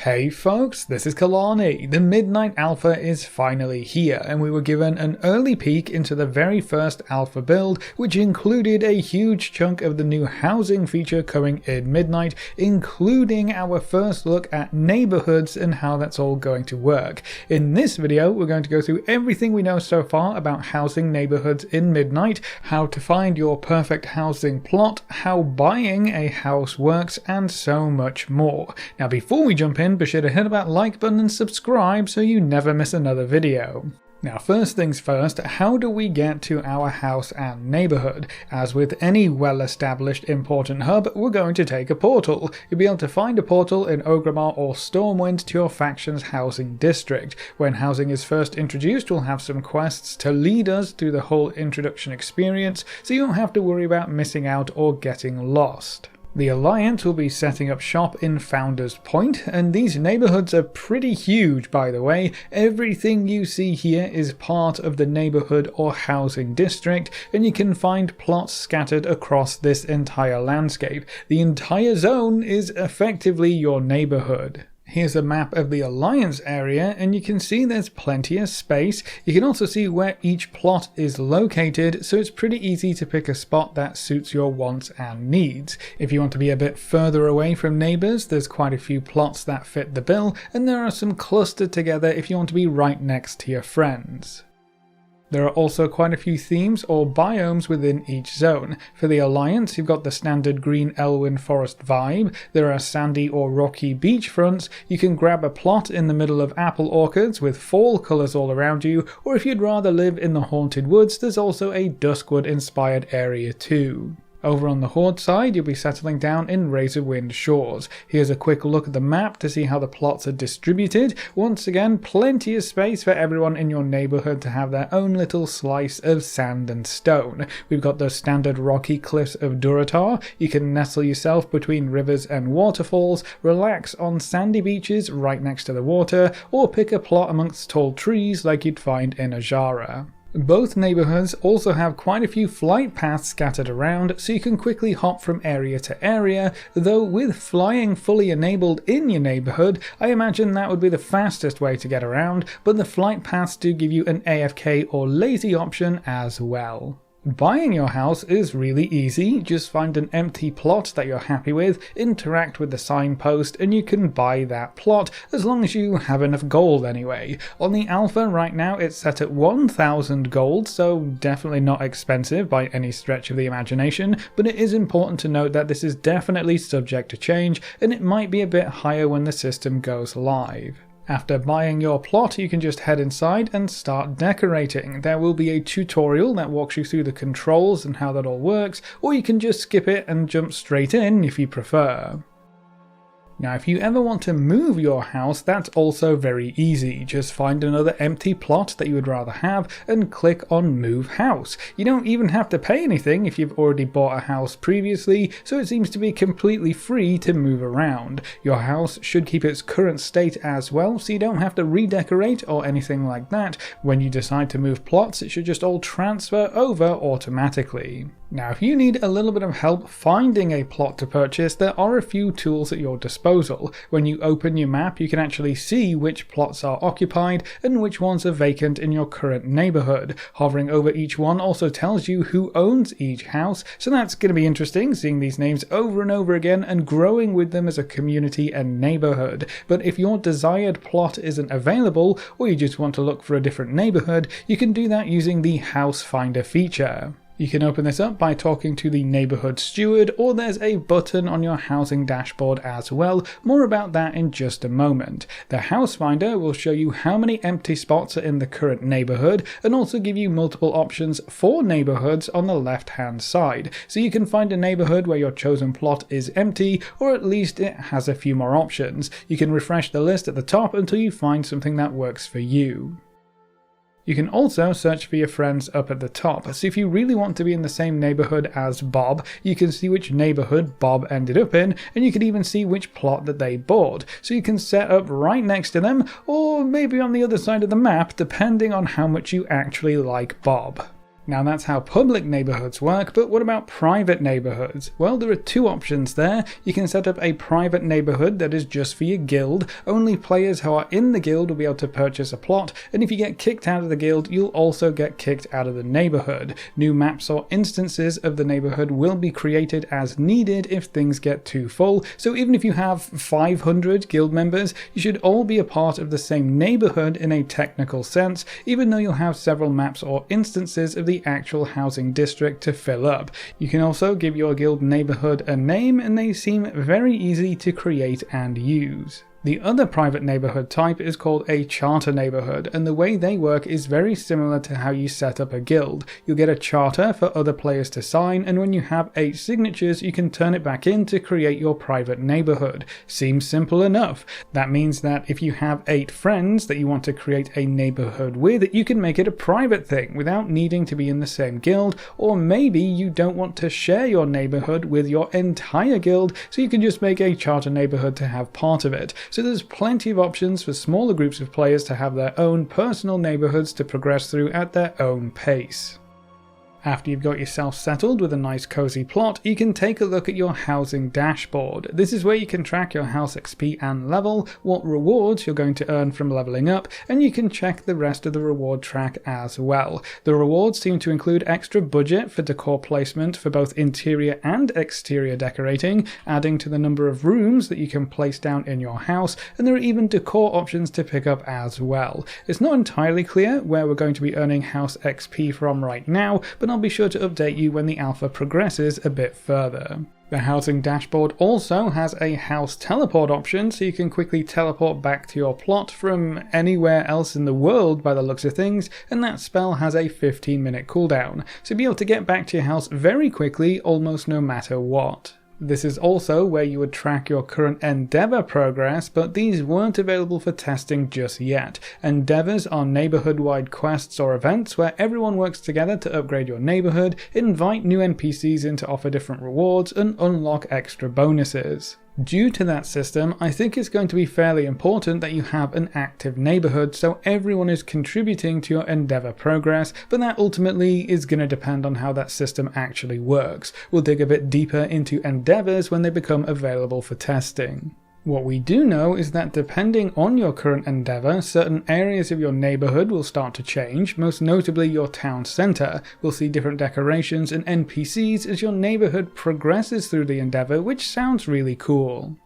Hey folks, this is Kalani. The Midnight Alpha is finally here, and we were given an early peek into the very first alpha build, which included a huge chunk of the new housing feature coming in Midnight, including our first look at neighborhoods and how that's all going to work. In this video, we're going to go through everything we know so far about housing neighborhoods in Midnight, how to find your perfect housing plot, how buying a house works, and so much more. Now before we jump in, be sure to hit that like button and subscribe so you never miss another video. Now first things first, how do we get to our house and neighborhood? As with any well-established important hub, we're going to take a portal. You'll be able to find a portal in Orgrimmar or Stormwind to your faction's housing district. When housing is first introduced, we'll have some quests to lead us through the whole introduction experience, so you don't have to worry about missing out or getting lost. The Alliance will be setting up shop in Founders Point, and these neighborhoods are pretty huge, by the way. Everything you see here is part of the neighborhood or housing district, and you can find plots scattered across this entire landscape. The entire zone is effectively your neighborhood. Here's a map of the Alliance area, and you can see there's plenty of space. You can also see where each plot is located, so it's pretty easy to pick a spot that suits your wants and needs. If you want to be a bit further away from neighbours, there's quite a few plots that fit the bill, and there are some clustered together if you want to be right next to your friends. There are also quite a few themes or biomes within each zone. For the Alliance, you've got the standard green Elwyn Forest vibe, there are sandy or rocky beachfronts, you can grab a plot in the middle of apple orchards with fall colours all around you, or if you'd rather live in the haunted woods, there's also a Duskwood inspired area too. Over on the Horde side, you'll be settling down in Razorwind Shores. Here's a quick look at the map to see how the plots are distributed. Once again, plenty of space for everyone in your neighbourhood to have their own little slice of sand and stone. We've got the standard rocky cliffs of Durotar. You can nestle yourself between rivers and waterfalls, relax on sandy beaches right next to the water, or pick a plot amongst tall trees like you'd find in Ajara. Both neighbourhoods also have quite a few flight paths scattered around, so you can quickly hop from area to area, though with flying fully enabled in your neighbourhood, I imagine that would be the fastest way to get around, but the flight paths do give you an AFK or lazy option as well. Buying your house is really easy. Just find an empty plot that you're happy with, interact with the signpost, and you can buy that plot, as long as you have enough gold anyway. On the alpha right now it's set at 1000 gold, so definitely not expensive by any stretch of the imagination, but it is important to note that this is definitely subject to change, and it might be a bit higher when the system goes live. After buying your plot, you can just head inside and start decorating. There will be a tutorial that walks you through the controls and how that all works, or you can just skip it and jump straight in if you prefer. Now if you ever want to move your house, that's also very easy. Just find another empty plot that you would rather have and click on Move House. You don't even have to pay anything if you've already bought a house previously, so it seems to be completely free to move around. Your house should keep its current state as well, so you don't have to redecorate or anything like that. When you decide to move plots, it should just all transfer over automatically. Now if you need a little bit of help finding a plot to purchase, there are a few tools at your disposal. When you open your map, you can actually see which plots are occupied and which ones are vacant in your current neighbourhood. Hovering over each one also tells you who owns each house, so that's going to be interesting, seeing these names over and over again and growing with them as a community and neighbourhood. But if your desired plot isn't available, or you just want to look for a different neighbourhood, you can do that using the House Finder feature. You can open this up by talking to the neighbourhood steward, or there's a button on your housing dashboard as well. More about that in just a moment. The house finder will show you how many empty spots are in the current neighbourhood, and also give you multiple options for neighbourhoods on the left hand side, so you can find a neighbourhood where your chosen plot is empty, or at least it has a few more options. You can refresh the list at the top until you find something that works for you. You can also search for your friends up at the top, so if you really want to be in the same neighbourhood as Bob, you can see which neighbourhood Bob ended up in, and you can even see which plot that they bought, so you can set up right next to them, or maybe on the other side of the map, depending on how much you actually like Bob. Now that's how public neighborhoods work, but what about private neighborhoods? Well, there are two options there. You can set up a private neighborhood that is just for your guild. Only players who are in the guild will be able to purchase a plot, and if you get kicked out of the guild, you'll also get kicked out of the neighborhood. New maps or instances of the neighborhood will be created as needed if things get too full, so even if you have 500 guild members, you should all be a part of the same neighborhood in a technical sense, even though you'll have several maps or instances of the actual housing district to fill up. You can also give your guild neighborhood a name, and they seem very easy to create and use. The other private neighborhood type is called a charter neighborhood, and the way they work is very similar to how you set up a guild. You'll get a charter for other players to sign, and when you have 8 signatures, you can turn it back in to create your private neighborhood. Seems simple enough. That means that if you have 8 friends that you want to create a neighborhood with, you can make it a private thing without needing to be in the same guild, or maybe you don't want to share your neighborhood with your entire guild, so you can just make a charter neighborhood to have part of it. So there's plenty of options for smaller groups of players to have their own personal neighborhoods to progress through at their own pace. After you've got yourself settled with a nice cozy plot, you can take a look at your housing dashboard. This is where you can track your house XP and level, what rewards you're going to earn from leveling up, and you can check the rest of the reward track as well. The rewards seem to include extra budget for decor placement for both interior and exterior decorating, adding to the number of rooms that you can place down in your house, and there are even decor options to pick up as well. It's not entirely clear where we're going to be earning house XP from right now, but I'll be sure to update you when the alpha progresses a bit further. The housing dashboard also has a house teleport option, so you can quickly teleport back to your plot from anywhere else in the world by the looks of things, and that spell has a 15-minute cooldown, so you'll be able to get back to your house very quickly, almost no matter what. This is also where you would track your current Endeavor progress, but these weren't available for testing just yet. Endeavors are neighborhood-wide quests or events where everyone works together to upgrade your neighborhood, invite new NPCs in to offer different rewards, and unlock extra bonuses. Due to that system, I think it's going to be fairly important that you have an active neighborhood so everyone is contributing to your Endeavor progress, but that ultimately is going to depend on how that system actually works. We'll dig a bit deeper into Endeavors when they become available for testing. What we do know is that depending on your current endeavor, certain areas of your neighborhood will start to change, most notably your town center. We'll see different decorations and NPCs as your neighborhood progresses through the endeavor, which sounds really cool.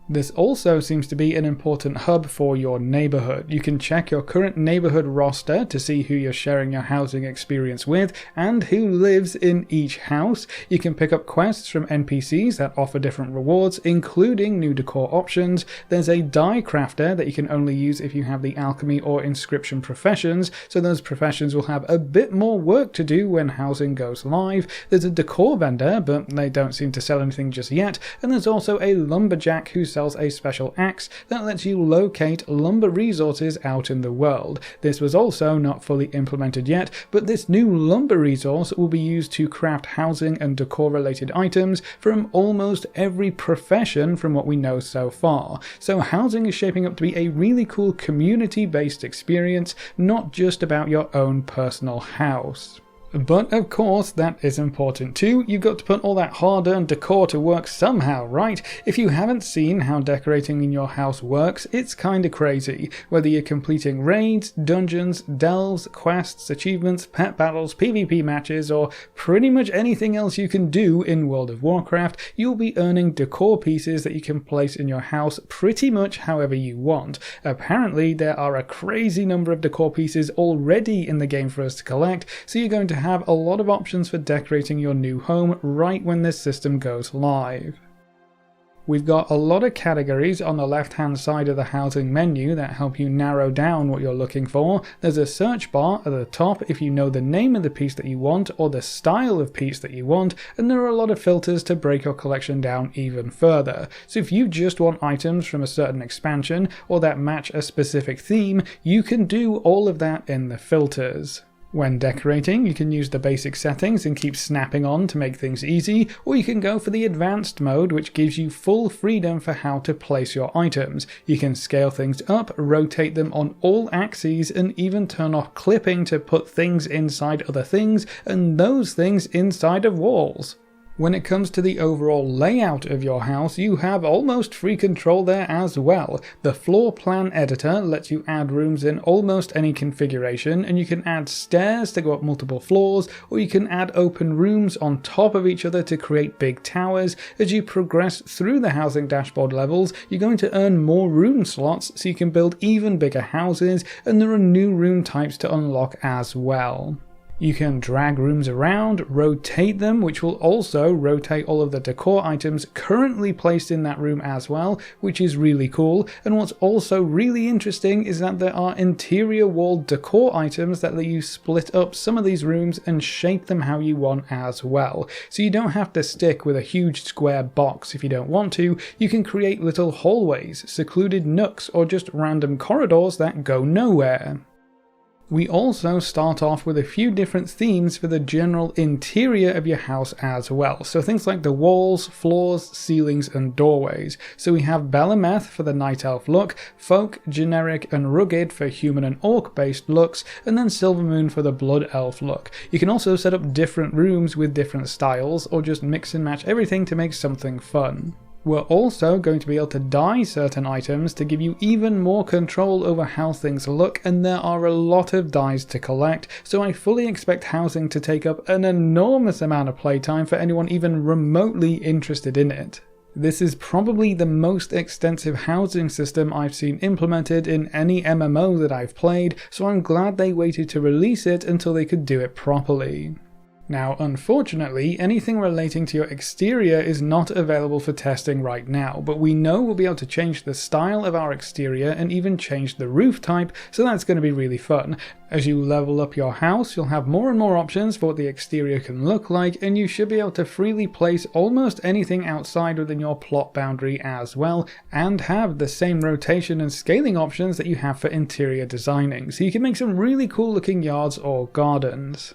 This also seems to be an important hub for your neighborhood. You can check your current neighborhood roster to see who you're sharing your housing experience with and who lives in each house. You can pick up quests from NPCs that offer different rewards, including new decor options. There's a die crafter that you can only use if you have the alchemy or inscription professions, so those professions will have a bit more work to do when housing goes live. There's a decor vendor, but they don't seem to sell anything just yet, and there's also a lumberjack who sells a special axe that lets you locate lumber resources out in the world. This was also not fully implemented yet, but this new lumber resource will be used to craft housing and decor related items from almost every profession from what we know so far. So housing is shaping up to be a really cool community-based experience, not just about your own personal house. But of course that is important too. You've got to put all that Horde and Decor to work somehow, right? If you haven't seen how decorating in your house works, it's kinda crazy. Whether you're completing raids, dungeons, delves, quests, achievements, pet battles, PvP matches, or pretty much anything else you can do in World of Warcraft, you'll be earning decor pieces that you can place in your house pretty much however you want. Apparently there are a crazy number of decor pieces already in the game for us to collect, so you're going to have a lot of options for decorating your new home right when this system goes live. We've got a lot of categories on the left hand side of the housing menu that help you narrow down what you're looking for. There's a search bar at the top if you know the name of the piece that you want or the style of piece that you want, and there are a lot of filters to break your collection down even further. So if you just want items from a certain expansion or that match a specific theme, you can do all of that in the filters. When decorating, you can use the basic settings and keep snapping on to make things easy, or you can go for the advanced mode, which gives you full freedom for how to place your items. You can scale things up, rotate them on all axes, and even turn off clipping to put things inside other things, and those things inside of walls. When it comes to the overall layout of your house, you have almost free control there as well. The floor plan editor lets you add rooms in almost any configuration, and you can add stairs to go up multiple floors, or you can add open rooms on top of each other to create big towers. As you progress through the housing dashboard levels, you're going to earn more room slots so you can build even bigger houses, and there are new room types to unlock as well. You can drag rooms around, rotate them, which will also rotate all of the decor items currently placed in that room as well, which is really cool. And what's also really interesting is that there are interior wall decor items that let you split up some of these rooms and shape them how you want as well. So you don't have to stick with a huge square box if you don't want to. You can create little hallways, secluded nooks, or just random corridors that go nowhere. We also start off with a few different themes for the general interior of your house as well. So things like the walls, floors, ceilings, and doorways. So we have Belemeth for the night elf look, folk, generic, and rugged for human and orc based looks, and then Silvermoon for the blood elf look. You can also set up different rooms with different styles, or just mix and match everything to make something fun. We're also going to be able to dye certain items to give you even more control over how things look, and there are a lot of dyes to collect, so I fully expect housing to take up an enormous amount of playtime for anyone even remotely interested in it. This is probably the most extensive housing system I've seen implemented in any MMO that I've played, so I'm glad they waited to release it until they could do it properly. Now, unfortunately, anything relating to your exterior is not available for testing right now, but we know we'll be able to change the style of our exterior and even change the roof type, so that's going to be really fun. As you level up your house, you'll have more and more options for what the exterior can look like, and you should be able to freely place almost anything outside within your plot boundary as well, and have the same rotation and scaling options that you have for interior designing, so you can make some really cool looking yards or gardens.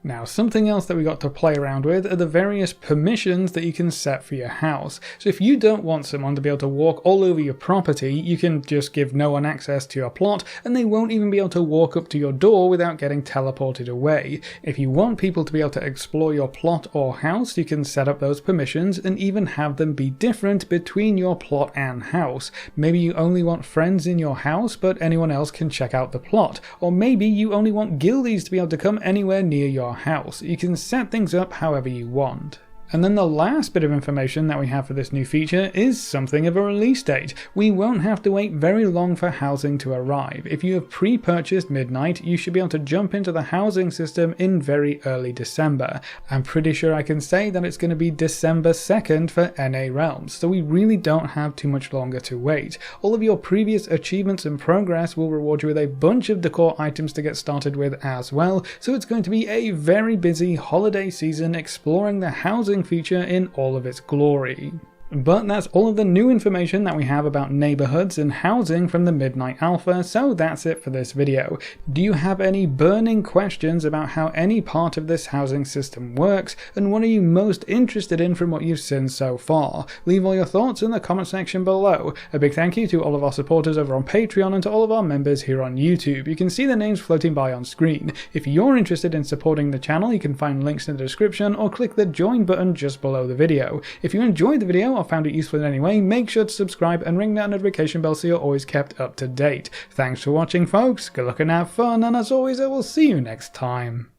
Now, something else that we got to play around with are the various permissions that you can set for your house. So if you don't want someone to be able to walk all over your property, you can just give no one access to your plot, and they won't even be able to walk up to your door without getting teleported away. If you want people to be able to explore your plot or house, you can set up those permissions and even have them be different between your plot and house. Maybe you only want friends in your house, but anyone else can check out the plot. Or maybe you only want guildies to be able to come anywhere near your house. You can set things up however you want. And then the last bit of information that we have for this new feature is something of a release date. We won't have to wait very long for housing to arrive. If you have pre-purchased Midnight, you should be able to jump into the housing system in very early December. I'm pretty sure I can say that it's going to be December 2nd for NA Realms, so we really don't have too much longer to wait. All of your previous achievements and progress will reward you with a bunch of decor items to get started with as well, so it's going to be a very busy holiday season exploring the housing feature in all of its glory. But that's all of the new information that we have about neighborhoods and housing from the Midnight Alpha, so that's it for this video. Do you have any burning questions about how any part of this housing system works, and what are you most interested in from what you've seen so far? Leave all your thoughts in the comment section below. A big thank you to all of our supporters over on Patreon and to all of our members here on YouTube. You can see their names floating by on screen. If you're interested in supporting the channel, you can find links in the description or click the join button just below the video. If you enjoyed the video or found it useful in any way, make sure to subscribe and ring that notification bell so you're always kept up to date. Thanks for watching, folks, good luck and have fun, and as always I will see you next time.